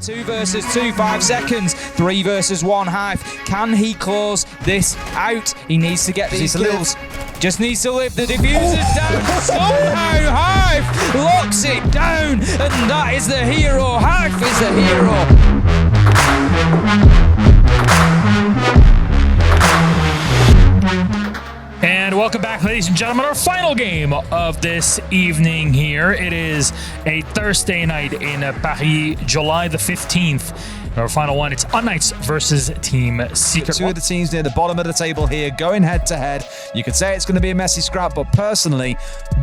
2 versus 2, 5 seconds. 3 versus 1, Hive. Can he close this out? He needs to get these kills. Just needs to live. The diffuser's down. Somehow Hive locks it down. And that is the hero. Hive is the hero. And welcome back, ladies and gentlemen, our final game of this evening here. It is a Thursday night in Paris, July the 15th. Our final one, it's unKnights versus Team Secret. Two of the teams near the bottom of the table here, going head-to-head. You could say it's going to be a messy scrap, but personally,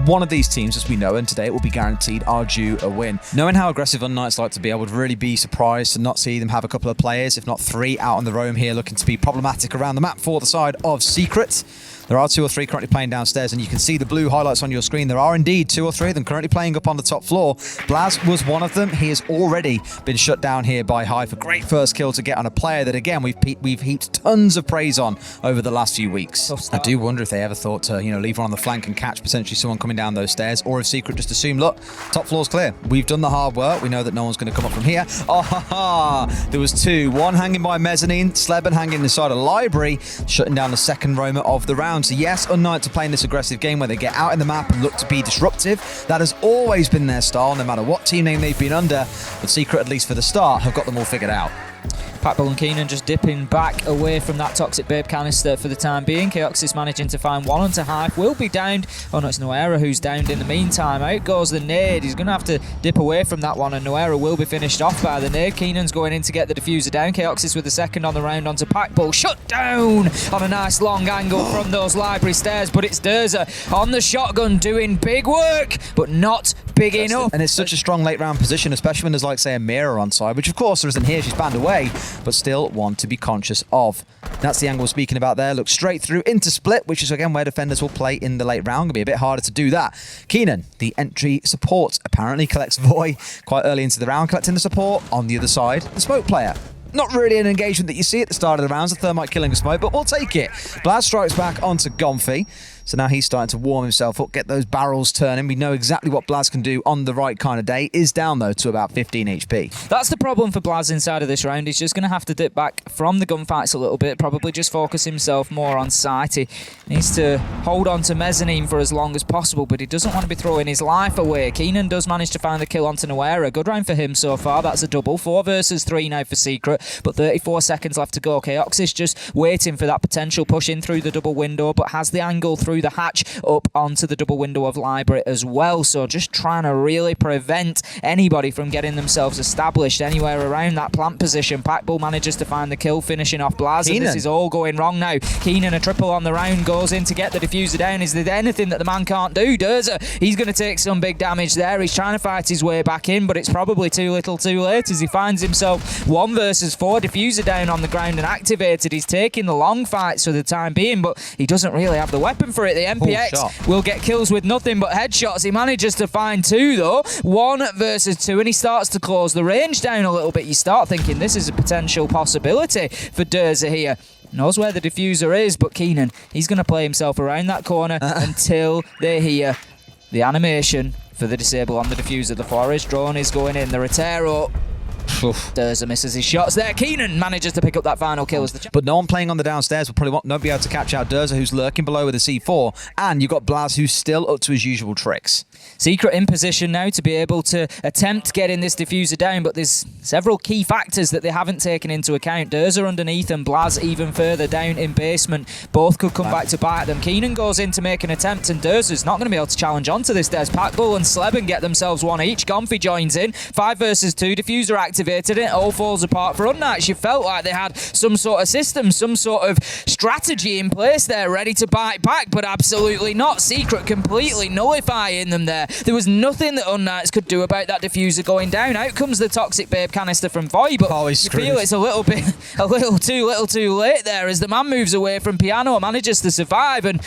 one of these teams, as we know, and today it will be guaranteed, are due a win. Knowing how aggressive unKnights like to be, I would really be surprised to not see them have a couple of players, if not 3, out on the roam here, looking to be problematic around the map for the side of Secret. There are 2 or 3 currently playing downstairs, and you can see the blue highlights on your screen. There are indeed 2 or 3 of them currently playing up on the top floor. Blaz was one of them. He has already been shut down here by Hive. A great first kill to get on a player that, again, we've heaped tons of praise on over the last few weeks. I do wonder if they ever thought to, leave one on the flank and catch potentially someone coming down those stairs, or if Secret just assumed, look, top floor's clear. We've done the hard work. We know that no one's going to come up from here. Oh, ha, ha. There was 2. One hanging by mezzanine, Sleben hanging inside a library, shutting down the second roamer of the round. So yes, unKnights are playing this aggressive game where they get out in the map and look to be disruptive. That has always been their style, no matter what team name they've been under. But Secret, at least for the start, have got them all figured out. Packbull and Keenan just dipping back away from that Toxic Babe canister for the time being. Chaox is managing to find one onto Hive. Will be downed. Oh no, it's Noera who's downed in the meantime. Out goes the nade. He's going to have to dip away from that one, and Noera will be finished off by the nade. Keenan's going in to get the diffuser down. Chaox is with the second on the round onto Packbull. Shut down on a nice long angle from those library stairs, but it's Durza on the shotgun doing big work, but not big enough. And it's such a strong late round position, especially when there's, like, say, a mirror on side, which of course there isn't here. She's banned away, but still one to be conscious of. That's the angle we're speaking about there. Look straight through into split, which is again where defenders will play in the late round. It'll be a bit harder to do that. Keenan, the entry support, apparently collects Voy quite early into the round, collecting the support on the other side. The smoke player. Not really an engagement that you see at the start of the rounds, a thermite killing a smoke, but we'll take it. Blaz strikes back onto Gomfi. So now he's starting to warm himself up, get those barrels turning. We know exactly what Blaz can do on the right kind of day. Is down, though, to about 15 HP. That's the problem for Blaz inside of this round. He's just going to have to dip back from the gunfights a little bit, probably just focus himself more on sight. He needs to hold on to mezzanine for as long as possible, but he doesn't want to be throwing his life away. Keenan does manage to find the kill onto Noera. Good round for him so far. That's a double. 4 versus 3 now for Secret, but 34 seconds left to go. Chaox is just waiting for that potential push in through the double window, but has the angle through the hatch up onto the double window of library as well. So just trying to really prevent anybody from getting themselves established anywhere around that plant position. Packbull manages to find the kill, finishing off Blaz, and this is all going wrong now. Keenan, a triple on the round, goes in to get the diffuser down. Is there anything that the man can't do? Durza, he's going to take some big damage there. He's trying to fight his way back in, but it's probably too little too late as he finds himself 1 versus 4. Diffuser down on the ground and activated. He's taking the long fights for the time being, but he doesn't really have the weapon for it. The MPX will get kills with nothing but headshots. He manages to find 2 though. 1 versus 2, and he starts to close the range down a little bit. You start thinking this is a potential possibility for Durza here. Knows where the diffuser is, but Keenan, he's going to play himself around that corner until they hear the animation for the disable on the diffuser. The forest drone is going in. The Rotero. Durza misses his shots there. Keenan manages to pick up that final kill. But no one playing on the downstairs will probably not be able to catch out Durza, who's lurking below with a C4, and you've got Blaz, who's still up to his usual tricks. Secret in position now to be able to attempt getting this diffuser down, but there's several key factors that they haven't taken into account. Durza underneath and Blaz even further down in basement. Both could come back to bite them. Keenan goes in to make an attempt, and Durza's not going to be able to challenge onto this. There's Packbull and Sleben get themselves 1 each. Gomfi joins in. 5 versus 2. Diffuser activated. It all falls apart for unKnights. You felt like they had some sort of system, some sort of strategy in place there, ready to bite back, but absolutely not. Secret completely nullifying them there. There was nothing that unKnights could do about that diffuser going down. Out comes the Toxic Babe canister from Voy, but you feel it's a little too late there as the man moves away from Piano and manages to survive, and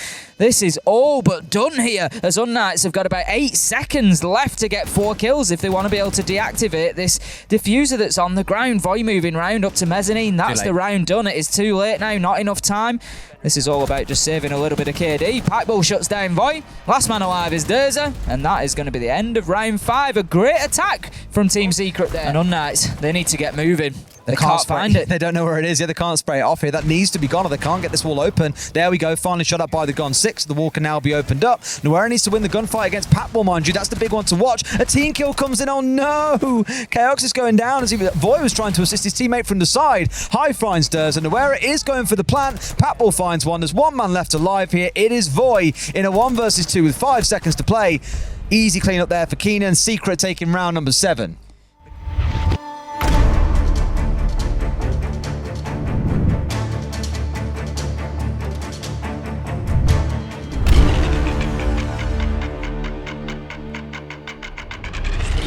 this is all but done here, as unKnights have got about 8 seconds left to get 4 kills if they want to be able to deactivate this diffuser that's on the ground. Voy moving round up to mezzanine. That's the round done. It is too late now, not enough time. This is all about just saving a little bit of KD. Packbull shuts down Voy. Last man alive is Derza. And that is going to be the end of round 5. A great attack from Team Secret there. And unKnights, they need to get moving. They can't find it. They don't know where it is. Yeah, they can't spray it off here. That needs to be gone or they can't get this wall open. There we go. Finally shut up by the Gon 6. The wall can now be opened up. Nuera needs to win the gunfight against Packbull, mind you. That's the big one to watch. A team kill comes in. Oh no! Chaox is going down as Voy was trying to assist his teammate from the side. High finds Durs and Nuera is going for the plant. Packbull finds one. There's one man left alive here. It is Voy in a 1 versus 2 with 5 seconds to play. Easy clean up there for Keenan. Secret taking round number 7.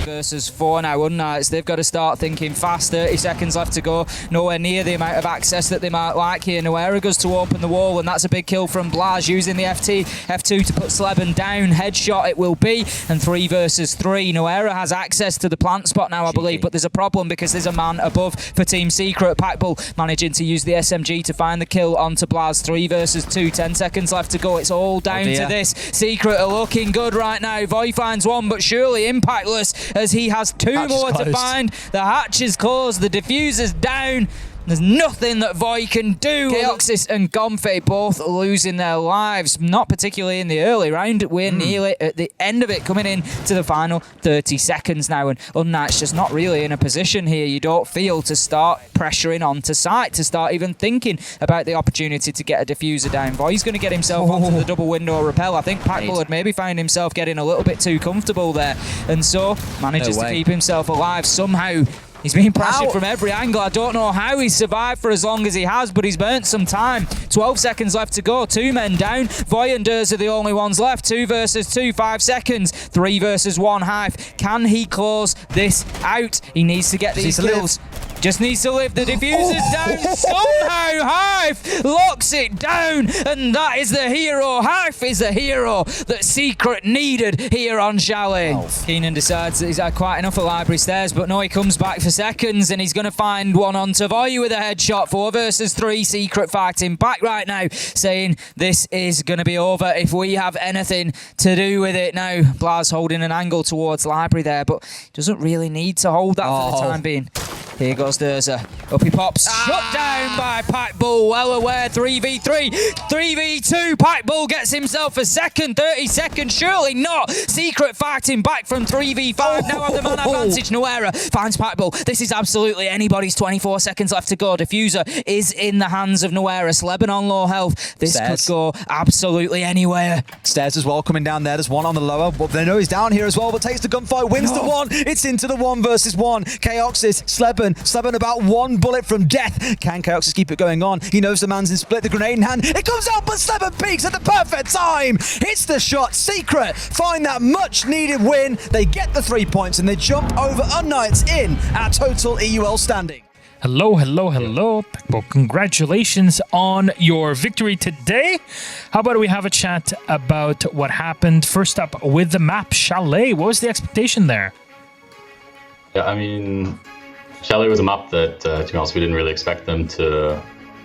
Versus 4 now. unKnights, they've got to start thinking fast. 30 seconds left to go. Nowhere near the amount of access that they might like here. Nuera goes to open the wall, and that's a big kill from Blaz using the F2 to put Sleben down. Headshot it will be, and 3 versus 3. Nuera has access to the plant spot now, I believe, but there's a problem because there's a man above for Team Secret. Packbull managing to use the SMG to find the kill onto Blaz. 3 versus 2. 10 seconds left to go. It's all down to this. Secret are looking good right now. Voy finds one, but surely impactless as he has 2 more to find. The hatch is closed, the diffuser's down. There's nothing that Voy can do. Chaoxis and Gomfe both losing their lives, not particularly in the early round. We're nearly at the end of it, coming in to the final 30 seconds now, and unKnights just not really in a position here, you don't feel, to start pressuring onto site, to start even thinking about the opportunity to get a diffuser down. Voy's going to get himself onto the double window rappel. I think Packbull had maybe found himself getting a little bit too comfortable there, and so manages to keep himself alive somehow. He's being pressured from every angle. I don't know how he's survived for as long as he has, but he's burnt some time. 12 seconds left to go. 2 men down. Voy and Durs are the only ones left. 2 versus 2. 5 seconds. 3 versus 1. Hive. Can he close this out? He needs to get these kills. Just needs to live. The diffuser's down. Somehow Hive locks it down, and that is the hero. Hive is the hero that Secret needed here on Chalet. Keenan decides that he's had quite enough of library stairs, but no, he comes back for seconds, and he's going to find one onto Voy with a headshot. 4 versus 3. Secret fighting back right now, saying this is going to be over if we have anything to do with it. Now, Blaz holding an angle towards library there, but doesn't really need to hold that for the time being. Here goes Derza. Up he pops. Shut down by Packbull. Well aware. 3v3. 3v2. Packbull gets himself a second. 30 seconds. Surely not. Secret fighting back from 3v5. Now have the man advantage. Nuera finds Packbull. This is absolutely anybody's. 24 seconds left to go. Diffuser is in the hands of Nuera. Sleben on low health. This could go absolutely anywhere. Stairs as well coming down there. There's one on the lower. But they know he's down here as well, but takes the gunfight. Wins the one. It's into the 1 versus 1. Chaoxis. Sleben about 1 bullet from death. Can Chaoxis keep it going on? He knows the man's in split. The grenade in hand. It comes out, but Sleben peaks at the perfect time. Hits the shot. Secret find that much needed win. They get the 3 points and they jump over unKnights in our total EUL standing. Hello, hello, hello. Packbull, congratulations on your victory today. How about we have a chat about what happened first up with the map Chalet? What was the expectation there? Yeah, I mean, Chalet was a map that, to be honest, we didn't really expect them to,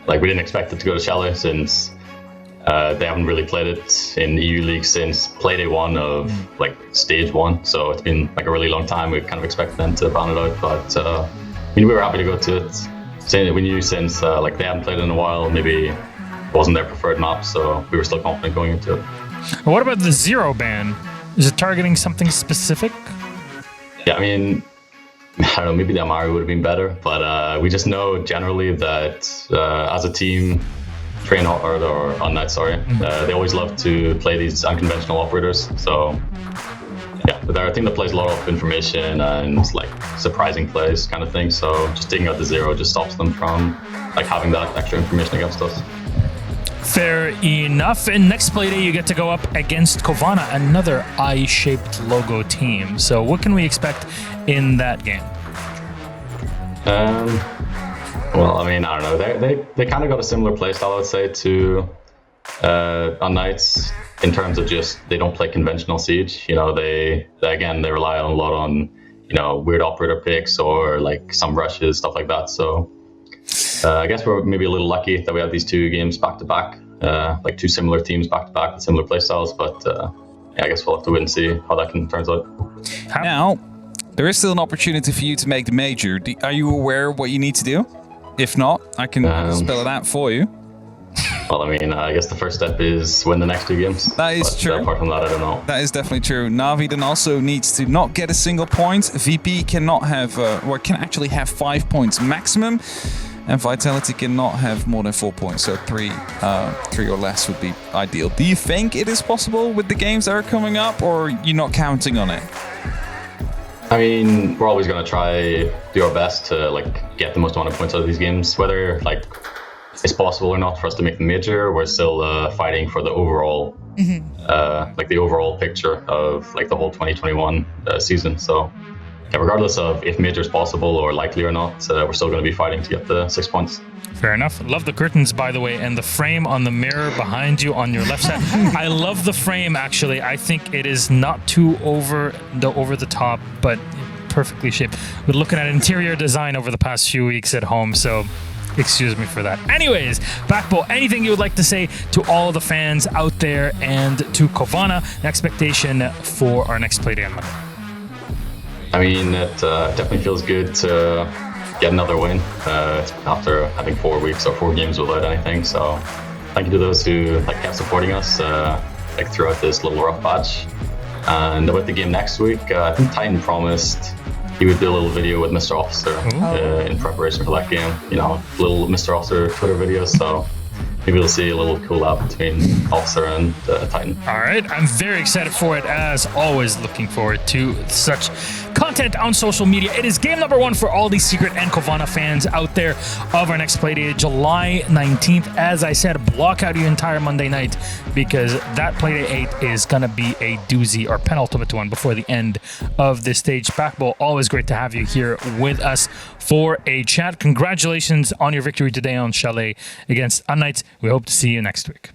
we didn't expect it to go to Chalet since they haven't really played it in EU League since Playday 1 of, Stage 1. So it's been, a really long time. We kind of expected them to ban it out, but, we were happy to go to it. We knew since, they hadn't played it in a while, maybe it wasn't their preferred map, so we were still confident going into it. What about the Zero ban? Is it targeting something specific? Yeah, I mean, I don't know, maybe the Amari would have been better, but we just know generally that as a team, or unKnights, they always love to play these unconventional operators. So yeah, they're a team that plays a lot of information and surprising plays kind of thing. So just taking out the Zero just stops them from having that extra information against us. Fair enough. In next Playday, you get to go up against Kovana, another eye-shaped logo team. So what can we expect in that game? Well, I mean, I don't know. They kind of got a similar playstyle, I would say, to unKnights, in terms of just they don't play conventional siege. You know, they rely a lot on weird operator picks or like some rushes, stuff like that. So I guess we're maybe a little lucky that we have these 2 games back to back, like 2 similar teams back to back with similar playstyles. But I guess we'll have to wait and see how that turns out. Now, there is still an opportunity for you to make the major. Are you aware of what you need to do? If not, I can spell it out for you. Well, I mean, I guess the first step is win the next 2 games. That is true. Apart from that, I don't know. That is definitely true. Navi then also needs to not get a single point. VP cannot have, can actually have 5 points maximum. And Vitality cannot have more than 4 points. So 3 or less would be ideal. Do you think it is possible with the games that are coming up, or you're not counting on it? I mean, we're always going to try do our best to like get the most amount of points out of these games. Whether like it's possible or not for us to make the major, we're still fighting for the overall, like the overall picture of like the whole 2021 season. So yeah, regardless of if major is possible or likely or not, we're still going to be fighting to get the 6 points. Fair enough. Love the curtains, by the way, and the frame on the mirror behind you on your left side. I love the frame, actually. I think it is not too over the top, but perfectly shaped. We're looking at interior design over the past few weeks at home, so excuse me for that. Anyways, Backbo, anything you would like to say to all the fans out there and to Kovana, an expectation for our next play day on Monday? I mean, it definitely feels good to get another win after having 4 weeks or 4 games without anything. So thank you to those who kept supporting us throughout this little rough patch. And about the game next week, I think Titan promised he would do a little video with Mr. Officer in preparation for that game. Little Mr. Officer Twitter videos. So maybe we'll see a little collab between Officer and Titan. All right, I'm very excited for it, as always. Looking forward to such content on social media. It is game number 1 for all these Secret and Kovana fans out there of our next playdate, July 19th. As I said, block out your entire Monday night, because that playdate 8 is going to be a doozy, or penultimate one before the end of this stage. Backball, always great to have you here with us for a chat. Congratulations on your victory today on Chalet against unKnights. We hope to see you next week.